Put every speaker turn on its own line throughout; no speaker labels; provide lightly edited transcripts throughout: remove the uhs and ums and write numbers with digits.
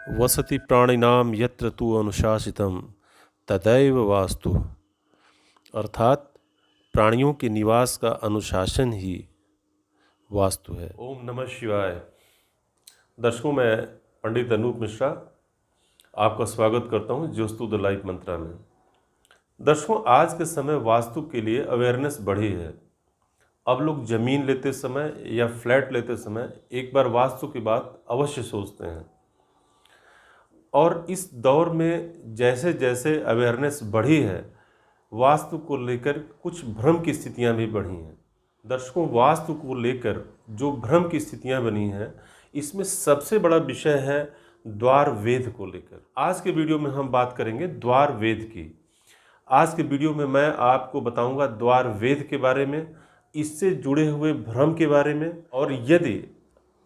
वसति प्राणिनाम यत्र तु अनुशासितम तदैव वास्तु। अर्थात प्राणियों के निवास का अनुशासन ही वास्तु है। ओम नमः शिवाय। दर्शकों, मैं पंडित अनूप मिश्रा आपका स्वागत करता हूं ज्योस्तु द लाइफ मंत्रा में। दर्शकों, आज के समय वास्तु के लिए अवेयरनेस बढ़ी है। अब लोग ज़मीन लेते समय या फ्लैट लेते समय एक बार वास्तु की बात अवश्य सोचते हैं। और इस दौर में जैसे जैसे अवेयरनेस बढ़ी है, वास्तु को लेकर कुछ भ्रम की स्थितियां भी बढ़ी हैं। दर्शकों, वास्तु को लेकर जो भ्रम की स्थितियां बनी हैं, इसमें सबसे बड़ा विषय है द्वार वेद को लेकर। आज के वीडियो में हम बात करेंगे द्वार वेद की। आज के वीडियो में मैं आपको बताऊंगा द्वार वेद के बारे में, इससे जुड़े हुए भ्रम के बारे में, और यदि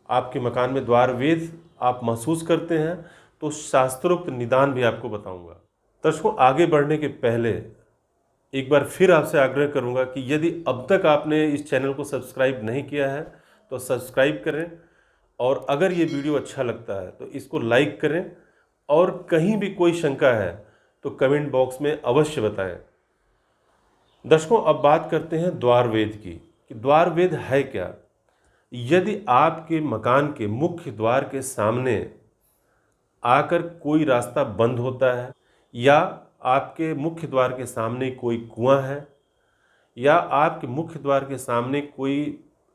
आपके मकान में द्वार वेद आप महसूस करते हैं तो शास्त्रोक्त निदान भी आपको बताऊंगा। दर्शकों, आगे बढ़ने के पहले एक बार फिर आपसे आग्रह करूंगा कि यदि अब तक आपने इस चैनल को सब्सक्राइब नहीं किया है तो सब्सक्राइब करें, और अगर ये वीडियो अच्छा लगता है तो इसको लाइक करें, और कहीं भी कोई शंका है तो कमेंट बॉक्स में अवश्य बताएं। दर्शकों, अब बात करते हैं द्वार वेद की कि द्वार वेद है क्या। यदि आपके मकान के मुख्य द्वार के सामने आकर कोई रास्ता बंद होता है, या आपके मुख्य द्वार के सामने कोई कुआं है, या आपके मुख्य द्वार के सामने कोई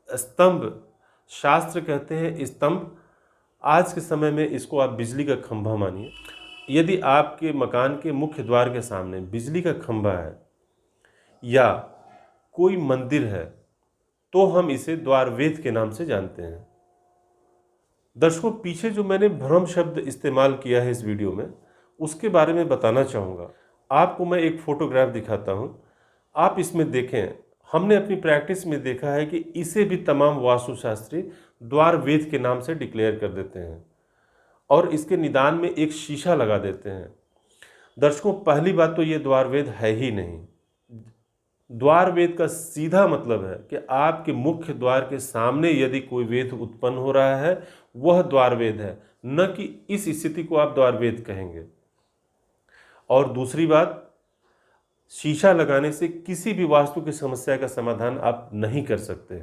स्तंभ, शास्त्र कहते हैं स्तंभ, आज के समय में इसको आप बिजली का खंभा मानिए। यदि आपके मकान के मुख्य द्वार के सामने बिजली का खंभा है या कोई मंदिर है तो हम इसे द्वार वेद के नाम से जानते हैं। दर्शकों, पीछे जो मैंने भ्रम शब्द इस्तेमाल किया है इस वीडियो में, उसके बारे में बताना चाहूँगा। आपको मैं एक फोटोग्राफ दिखाता हूँ, आप इसमें देखें। हमने अपनी प्रैक्टिस में देखा है कि इसे भी तमाम वास्तुशास्त्री द्वार वेद के नाम से डिक्लेयर कर देते हैं और इसके निदान में एक शीशा लगा देते हैं। दर्शकों, पहली बात तो ये द्वार वेद है ही नहीं। द्वार वेद का सीधा मतलब है कि आपके मुख्य द्वार के सामने यदि कोई वेद उत्पन्न हो रहा है, वह द्वार वेद है, न कि इस स्थिति को आप द्वार वेद कहेंगे। और दूसरी बात, शीशा लगाने से किसी भी वास्तु की समस्या का समाधान आप नहीं कर सकते।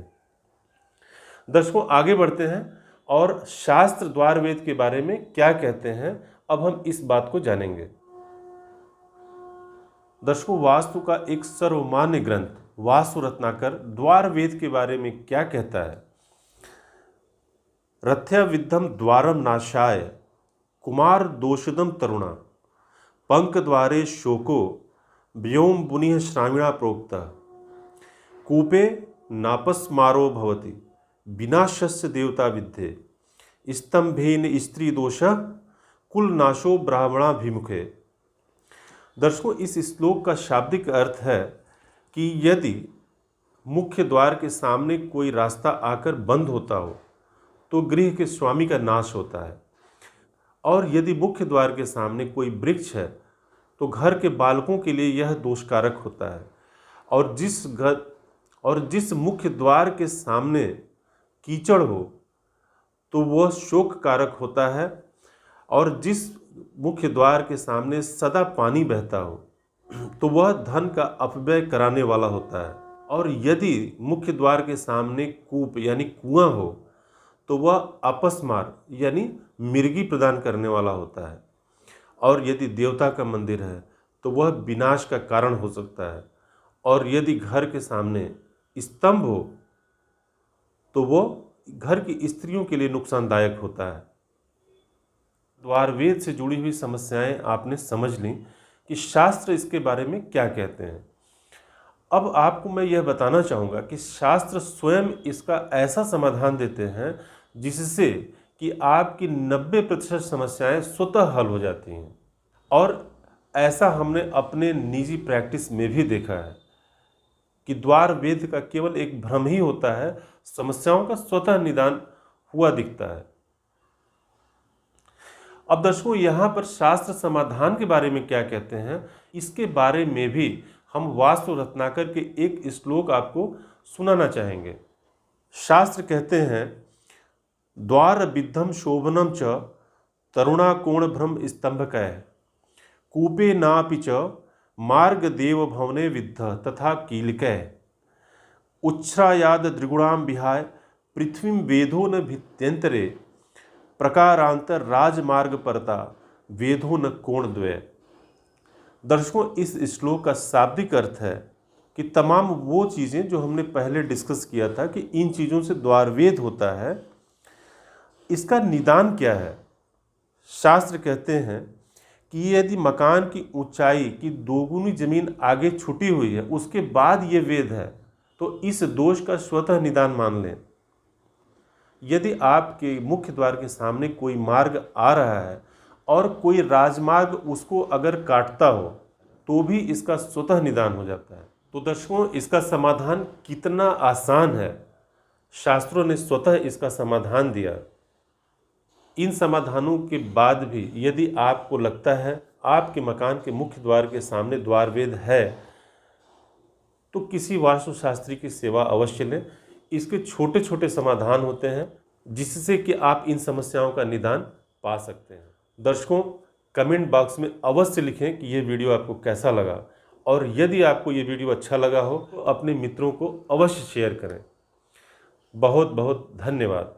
दर्शकों, आगे बढ़ते हैं और शास्त्र द्वार वेद के बारे में क्या कहते हैं, अब हम इस बात को जानेंगे। दर्शकों, वास्तु का एक सर्वमान्य ग्रंथ वास्तु रत्नाकर द्वार वेद के बारे में क्या कहता है। रथ्यविद्धम द्वारम नाशाय कुमार दोषदम तरुणा पंक द्वारे शोको व्योम बुनिह श्राविणा प्रोक्ता कूपे नापस्मारो भवति विनाशस्य देवता विद्धे स्तंभेन स्त्री दोष कुल नाशो ब्राह्मणाभिमुखे। दर्शकों, इस श्लोक का शाब्दिक अर्थ है कि यदि मुख्य द्वार के सामने कोई रास्ता आकर बंद होता हो तो गृह के स्वामी का नाश होता है, और यदि मुख्य द्वार के सामने कोई वृक्ष है तो घर के बालकों के लिए यह दोषकारक होता है, और जिस मुख्य द्वार के सामने कीचड़ हो तो वह शोक कारक होता है, और जिस मुख्य द्वार के सामने सदा पानी बहता हो तो वह धन का अपव्यय कराने वाला होता है, और यदि मुख्य द्वार के सामने कूप यानी कुआं हो तो वह अपस्मार यानी मिर्गी प्रदान करने वाला होता है, और यदि देवता का मंदिर है तो वह विनाश का कारण हो सकता है, और यदि घर के सामने स्तंभ हो तो वह घर की स्त्रियों के लिए नुकसानदायक होता है। द्वार वेद से जुड़ी हुई समस्याएं आपने समझ ली कि शास्त्र इसके बारे में क्या कहते हैं। अब आपको मैं यह बताना चाहूँगा कि शास्त्र स्वयं इसका ऐसा समाधान देते हैं जिससे कि आपकी 90% समस्याएं स्वतः हल हो जाती हैं, और ऐसा हमने अपने निजी प्रैक्टिस में भी देखा है कि द्वार वेद का केवल एक भ्रम ही होता है, समस्याओं का स्वतः निदान हुआ दिखता है। अब दर्शकों, यहाँ पर शास्त्र समाधान के बारे में क्या कहते हैं, इसके बारे में भी हम वास्तु रत्नाकर के एक श्लोक आपको सुनाना चाहेंगे। शास्त्र कहते हैं, द्वार विद्धम शोभनम च तरुणाकोण भ्रम स्तंभकः कूपे नापि च मार्ग देव भवने विद्ध तथा कीलकः उच्छ्रायाद द्रिगुणाम विहाय पृथ्वी वेदो न भित्यंतरे प्रकारांतर राजमार्ग परता वेदो न कोण द्वय। दर्शकों, इस श्लोक का शाब्दिक अर्थ है कि तमाम वो चीज़ें जो हमने पहले डिस्कस किया था कि इन चीज़ों से द्वारवेद होता है, इसका निदान क्या है। शास्त्र कहते हैं कि यदि मकान की ऊंचाई की दोगुनी जमीन आगे छुटी हुई है उसके बाद ये वेद है तो इस दोष का स्वतः निदान मान लें। यदि आपके मुख्य द्वार के सामने कोई मार्ग आ रहा है और कोई राजमार्ग उसको अगर काटता हो तो भी इसका स्वतः निदान हो जाता है। तो दर्शकों, इसका समाधान कितना आसान है, शास्त्रों ने स्वतः इसका समाधान दिया। इन समाधानों के बाद भी यदि आपको लगता है आपके मकान के मुख्य द्वार के सामने द्वारवेद है तो किसी वास्तुशास्त्री की सेवा अवश्य लें। इसके छोटे छोटे समाधान होते हैं जिससे कि आप इन समस्याओं का निदान पा सकते हैं। दर्शकों, कमेंट बॉक्स में अवश्य लिखें कि ये वीडियो आपको कैसा लगा, और यदि आपको ये वीडियो अच्छा लगा हो तो अपने मित्रों को अवश्य शेयर करें। बहुत बहुत धन्यवाद।